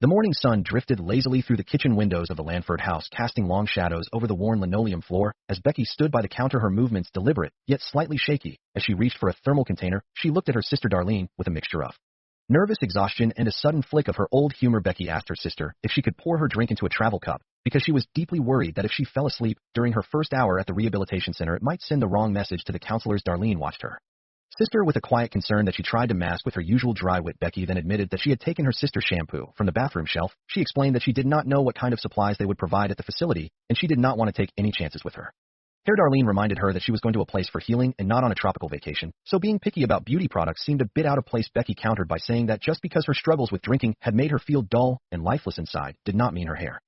The morning sun drifted lazily through the kitchen windows of the Lanford house, casting long shadows over the worn linoleum floor. As Becky stood by the counter, her movements deliberate, yet slightly shaky. As she reached for a thermal container, she looked at her sister Darlene with a mixture of nervous exhaustion and a sudden flick of her old humor. Becky asked her sister if she could pour her drink into a travel cup, because she was deeply worried that if she fell asleep during her first hour at the rehabilitation center, it might send the wrong message to the counselors. Darlene watched her sister with a quiet concern that she tried to mask with her usual dry wit. Becky then admitted that she had taken her sister's shampoo from the bathroom shelf. She explained that she did not know what kind of supplies they would provide at the facility, and she did not want to take any chances with her hair. Darlene reminded her that she was going to a place for healing and not on a tropical vacation, so being picky about beauty products seemed a bit out of place. Becky countered by saying that just because her struggles with drinking had made her feel dull and lifeless inside did not mean her hair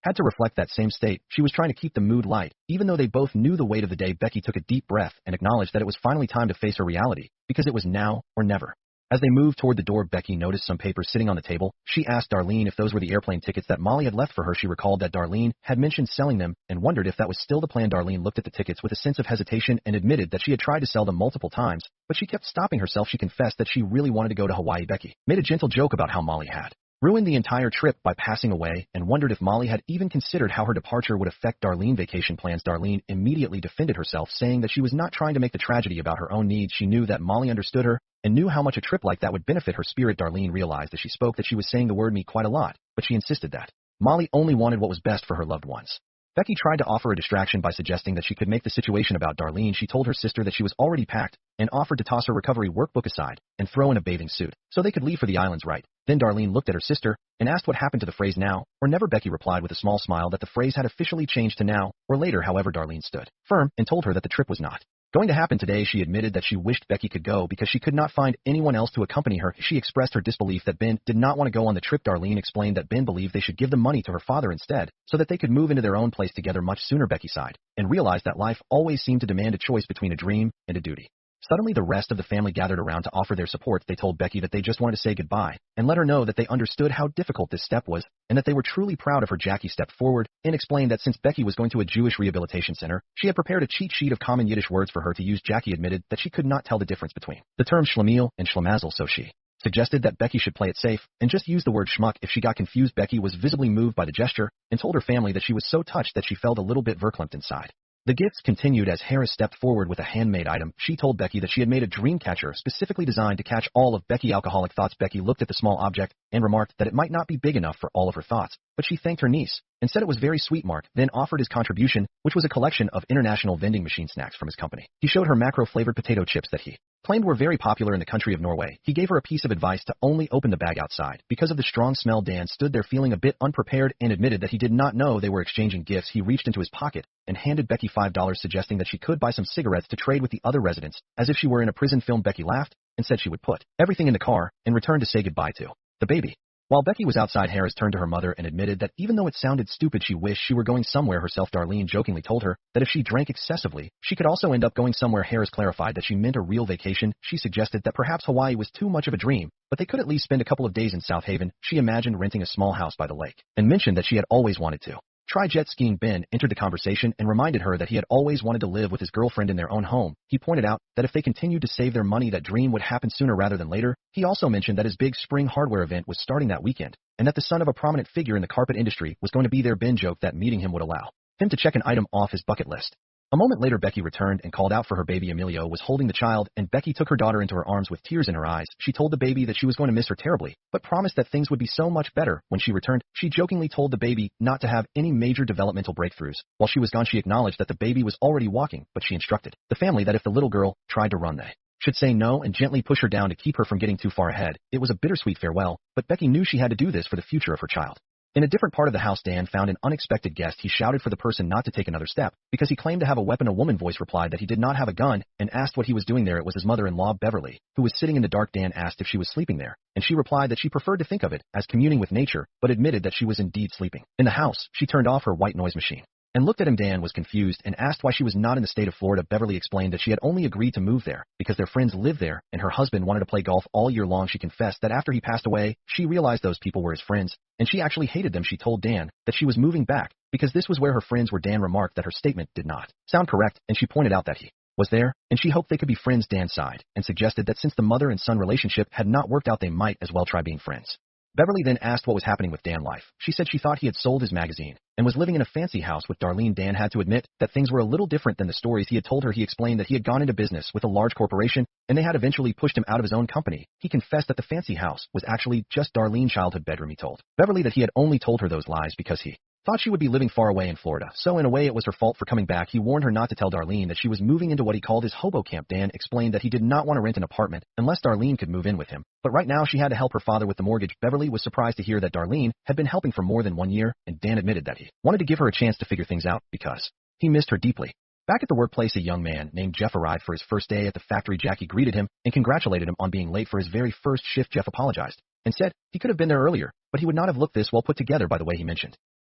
had to reflect that same state. She was trying to keep the mood light. Even though they both knew the weight of the day, Becky took a deep breath and acknowledged that it was finally time to face her reality, because it was now or never. As they moved toward the door, Becky noticed some papers sitting on the table. She asked Darlene if those were the airplane tickets that Molly had left for her. She recalled that Darlene had mentioned selling them and wondered if that was still the plan. Darlene looked at the tickets with a sense of hesitation and admitted that she had tried to sell them multiple times, but she kept stopping herself. She confessed that she really wanted to go to Hawaii. Becky made a gentle joke about how Molly had ruined the entire trip by passing away and wondered if Molly had even considered how her departure would affect Darlene's vacation plans. Darlene immediately defended herself, saying that she was not trying to make the tragedy about her own needs. She knew that Molly understood her and knew how much a trip like that would benefit her spirit. Darlene realized as she spoke that she was saying the word me quite a lot, but she insisted that Molly only wanted what was best for her loved ones. Becky tried to offer a distraction by suggesting that she could make the situation about Darlene. She told her sister that she was already packed and offered to toss her recovery workbook aside and throw in a bathing suit so they could leave for the islands right then. Darlene looked at her sister and asked what happened to the phrase now or never. Becky replied with a small smile that the phrase had officially changed to now or later. However, Darlene stood firm and told her that the trip was not going to happen today. She admitted that she wished Becky could go because she could not find anyone else to accompany her. She expressed her disbelief that Ben did not want to go on the trip. Darlene explained that Ben believed they should give the money to her father instead so that they could move into their own place together much sooner. Becky sighed and realized that life always seemed to demand a choice between a dream and a duty. Suddenly, the rest of the family gathered around to offer their support. They told Becky that they just wanted to say goodbye and let her know that they understood how difficult this step was and that they were truly proud of her. Jackie stepped forward and explained that since Becky was going to a Jewish rehabilitation center, she had prepared a cheat sheet of common Yiddish words for her to use. Jackie admitted that she could not tell the difference between the terms schlemiel and schlemazel, so she suggested that Becky should play it safe and just use the word schmuck if she got confused. Becky was visibly moved by the gesture and told her family that she was so touched that she felt a little bit verklempt inside. The gifts continued as Harris stepped forward with a handmade item. She told Becky that she had made a dream catcher specifically designed to catch all of Becky's alcoholic thoughts. Becky looked at the small object and remarked that it might not be big enough for all of her thoughts, but she thanked her niece and said it was very sweet. Mark then offered his contribution, which was a collection of international vending machine snacks from his company. He showed her macro-flavored potato chips that he claimed were very popular in the country of Norway. He gave her a piece of advice to only open the bag outside because of the strong smell. Dan stood there feeling a bit unprepared and admitted that he did not know they were exchanging gifts. He reached into his pocket and handed Becky $5, suggesting that she could buy some cigarettes to trade with the other residents, as if she were in a prison film. Becky laughed and said she would put everything in the car and return to say goodbye to the baby. While Becky was outside, Harris turned to her mother and admitted that even though it sounded stupid, she wished she were going somewhere herself. Darlene jokingly told her that if she drank excessively, she could also end up going somewhere. Harris clarified that she meant a real vacation. She suggested that perhaps Hawaii was too much of a dream, but they could at least spend a couple of days in South Haven. She imagined renting a small house by the lake and mentioned that she had always wanted to try jet skiing. Ben entered the conversation and reminded her that he had always wanted to live with his girlfriend in their own home. He pointed out that if they continued to save their money, that dream would happen sooner rather than later. He also mentioned that his big spring hardware event was starting that weekend and that the son of a prominent figure in the carpet industry was going to be there. Ben joked that meeting him would allow him to check an item off his bucket list. A moment later, Becky returned and called out for her baby. Emilio was holding the child, and Becky took her daughter into her arms with tears in her eyes. She told the baby that she was going to miss her terribly, but promised that things would be so much better when she returned. She jokingly told the baby not to have any major developmental breakthroughs. While she was gone, she acknowledged that the baby was already walking, but she instructed the family that if the little girl tried to run, they should say no and gently push her down to keep her from getting too far ahead. It was a bittersweet farewell, but Becky knew she had to do this for the future of her child. In a different part of the house, Dan found an unexpected guest. He shouted for the person not to take another step because he claimed to have a weapon. A woman voice replied that he did not have a gun and asked what he was doing there. It was his mother-in-law, Beverly, who was sitting in the dark. Dan asked if she was sleeping there, and she replied that she preferred to think of it as communing with nature, but admitted that she was indeed sleeping. In the house, she turned off her white noise machine and looked at him. Dan was confused and asked why she was not in the state of Florida. Beverly explained that she had only agreed to move there because their friends lived there and her husband wanted to play golf all year long. She confessed that after he passed away, she realized those people were his friends, and she actually hated them. She told Dan that she was moving back because this was where her friends were. Dan remarked that her statement did not sound correct, and she pointed out that he was there, and she hoped they could be friends. Dan sighed and suggested that since the mother and son relationship had not worked out, they might as well try being friends. Beverly then asked what was happening with Dan life. She said she thought he had sold his magazine and was living in a fancy house with Darlene. Dan had to admit that things were a little different than the stories he had told her. He explained that he had gone into business with a large corporation and they had eventually pushed him out of his own company. He confessed that the fancy house was actually just Darlene's childhood bedroom. He told Beverly that he had only told her those lies because he thought she would be living far away in Florida, so in a way it was her fault for coming back. He warned her not to tell Darlene that she was moving into what he called his hobo camp. Dan explained that he did not want to rent an apartment unless Darlene could move in with him, but right now she had to help her father with the mortgage. Beverly was surprised to hear that Darlene had been helping for more than 1 year, and Dan admitted that he wanted to give her a chance to figure things out because he missed her deeply. Back at the workplace, a young man named Jeff arrived for his first day at the factory. Jackie greeted him and congratulated him on being late for his very first shift. Jeff apologized and said he could have been there earlier, but he would not have looked this well put together by the way he mentioned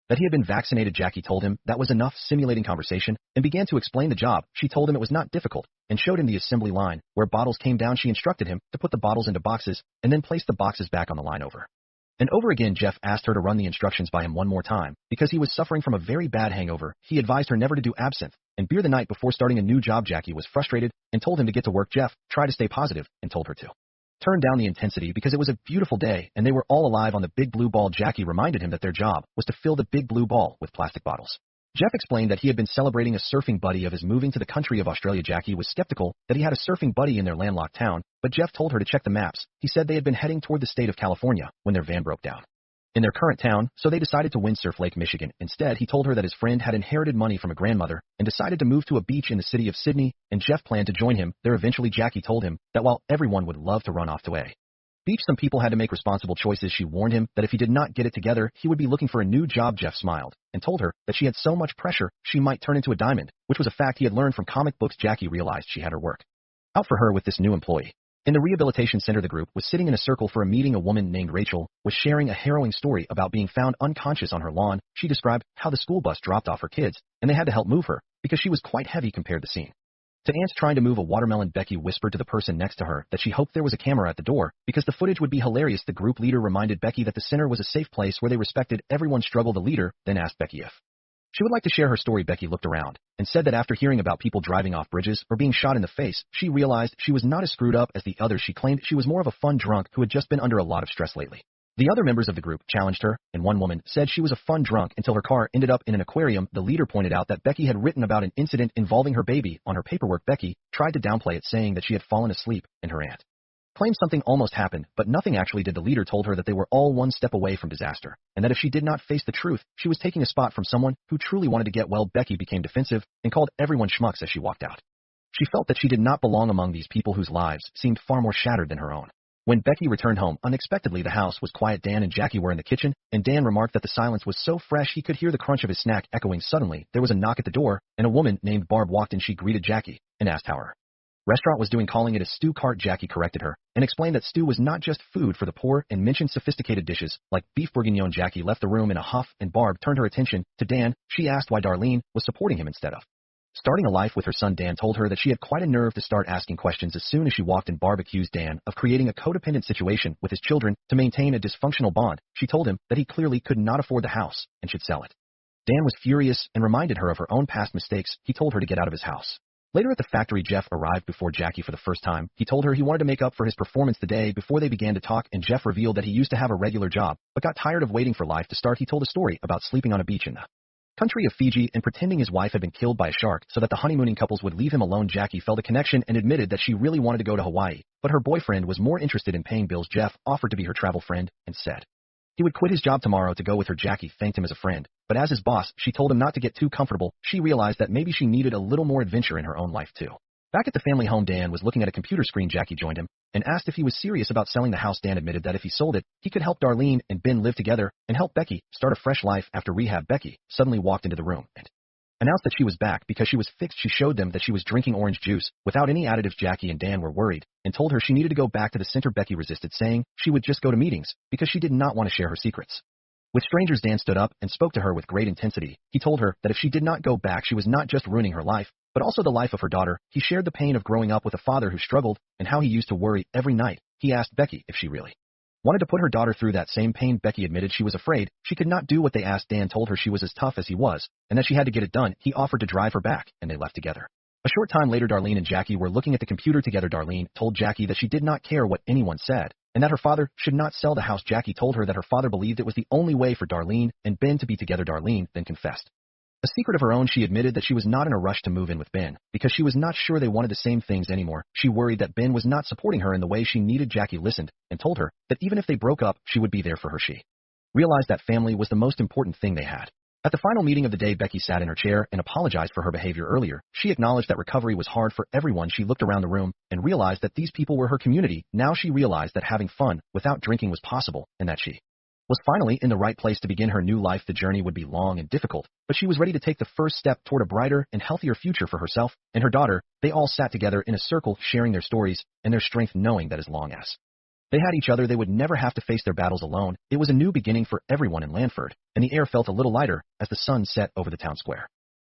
that he had been vaccinated. Jackie told him that was enough, simulating conversation, and began to explain the job. She told him it was not difficult and showed him the assembly line where bottles came down. She instructed him to put the bottles into boxes and then place the boxes back on the line over and over again. Jeff asked her to run the instructions by him one more time because he was suffering from a very bad hangover. He advised her never to do absinthe and beer the night before starting a new job. Jackie was frustrated and told him to get to work. Jeff tried to stay positive and told her to turn down the intensity because it was a beautiful day and they were all alive on the big blue ball. Jackie reminded him that their job was to fill the big blue ball with plastic bottles. Jeff explained that he had been celebrating a surfing buddy of his moving to the country of Australia. Jackie was skeptical that he had a surfing buddy in their landlocked town, but Jeff told her to check the maps. He said they had been heading toward the state of California when their van broke down in their current town, so they decided to windsurf Lake Michigan. Instead, he told her that his friend had inherited money from a grandmother and decided to move to a beach in the city of Sydney, and Jeff planned to join him there eventually. Jackie told him that while everyone would love to run off to a beach, some people had to make responsible choices. She warned him that if he did not get it together, he would be looking for a new job. Jeff smiled and told her that she had so much pressure she might turn into a diamond, which was a fact he had learned from comic books. Jackie realized she had her work out for her with this new employee. In the rehabilitation center, the group was sitting in a circle for a meeting. A woman named Rachel was sharing a harrowing story about being found unconscious on her lawn. She described how the school bus dropped off her kids and they had to help move her because she was quite heavy compared to the scene. To ants trying to move a watermelon, Becky whispered to the person next to her that she hoped there was a camera at the door because the footage would be hilarious. The group leader reminded Becky that the center was a safe place where they respected everyone's struggle. The leader then asked Becky if she would like to share her story. Becky looked around and said that after hearing about people driving off bridges or being shot in the face, she realized she was not as screwed up as the others. She claimed she was more of a fun drunk who had just been under a lot of stress lately. The other members of the group challenged her, and one woman said she was a fun drunk until her car ended up in an aquarium. The leader pointed out that Becky had written about an incident involving her baby on her paperwork. Becky tried to downplay it, saying that she had fallen asleep, and her aunt claimed something almost happened, but nothing actually did. The leader told her that they were all one step away from disaster, and that if she did not face the truth, she was taking a spot from someone who truly wanted to get well. Becky became defensive and called everyone schmucks as she walked out. She felt that she did not belong among these people whose lives seemed far more shattered than her own. When Becky returned home, unexpectedly the house was quiet. Dan and Jackie were in the kitchen, and Dan remarked that the silence was so fresh he could hear the crunch of his snack echoing. Suddenly, there was a knock at the door, and a woman named Barb walked in. She greeted Jackie and asked how her restaurant was doing, calling it a stew cart. Jackie corrected her and explained that stew was not just food for the poor and mentioned sophisticated dishes like beef bourguignon. Jackie left the room in a huff, and Barb turned her attention to Dan. She asked why Darlene was supporting him instead of starting a life with her son. Dan told her that she had quite a nerve to start asking questions. As soon as she walked in, Barb accused Dan of creating a codependent situation with his children to maintain a dysfunctional bond. She told him that he clearly could not afford the house and should sell it. Dan was furious and reminded her of her own past mistakes. He told her to get out of his house. Later at the factory, Jeff arrived before Jackie for the first time. He told her he wanted to make up for his performance the day before they began to talk, and Jeff revealed that he used to have a regular job, but got tired of waiting for life to start. He told a story about sleeping on a beach in the country of Fiji and pretending his wife had been killed by a shark so that the honeymooning couples would leave him alone. Jackie felt a connection and admitted that she really wanted to go to Hawaii, but her boyfriend was more interested in paying bills. Jeff offered to be her travel friend and said he would quit his job tomorrow to go with her. Jackie thanked him as a friend, but as his boss, she told him not to get too comfortable. She realized that maybe she needed a little more adventure in her own life too. Back at the family home, Dan was looking at a computer screen. Jackie joined him and asked if he was serious about selling the house. Dan admitted that if he sold it, he could help Darlene and Ben live together and help Becky start a fresh life after rehab. Becky suddenly walked into the room and announced that she was back because she was fixed. She showed them that she was drinking orange juice without any additives. Jackie and Dan were worried and told her she needed to go back to the center. Becky resisted, saying she would just go to meetings because she did not want to share her secrets with strangers. Dan stood up and spoke to her with great intensity. He told her that if she did not go back, she was not just ruining her life, but also the life of her daughter. He shared the pain of growing up with a father who struggled and how he used to worry every night. He asked Becky if she really wanted to put her daughter through that same pain. Becky admitted she was afraid she could not do what they asked. Dan told her she was as tough as he was and that she had to get it done. He offered to drive her back, and they left together. A short time later, Darlene and Jackie were looking at the computer together. Darlene told Jackie that she did not care what anyone said, and that her father should not sell the house. Jackie told her that her father believed it was the only way for Darlene and Ben to be together. Darlene then confessed. A secret of her own, she admitted that she was not in a rush to move in with Ben, because she was not sure they wanted the same things anymore. She worried that Ben was not supporting her in the way she needed. Jackie listened and told her that even if they broke up, she would be there for her. She realized that family was the most important thing they had. At the final meeting of the day, Becky sat in her chair and apologized for her behavior earlier. She acknowledged that recovery was hard for everyone. She looked around the room and realized that these people were her community. Now she realized that having fun without drinking was possible, and that she was finally in the right place to begin her new life. The journey would be long and difficult, but she was ready to take the first step toward a brighter and healthier future for herself and her daughter. They all sat together in a circle, sharing their stories and their strength, knowing that as long as they had each other, they would never have to face their battles alone. It was a new beginning for everyone in Lanford, and the air felt a little lighter as the sun set over the town square.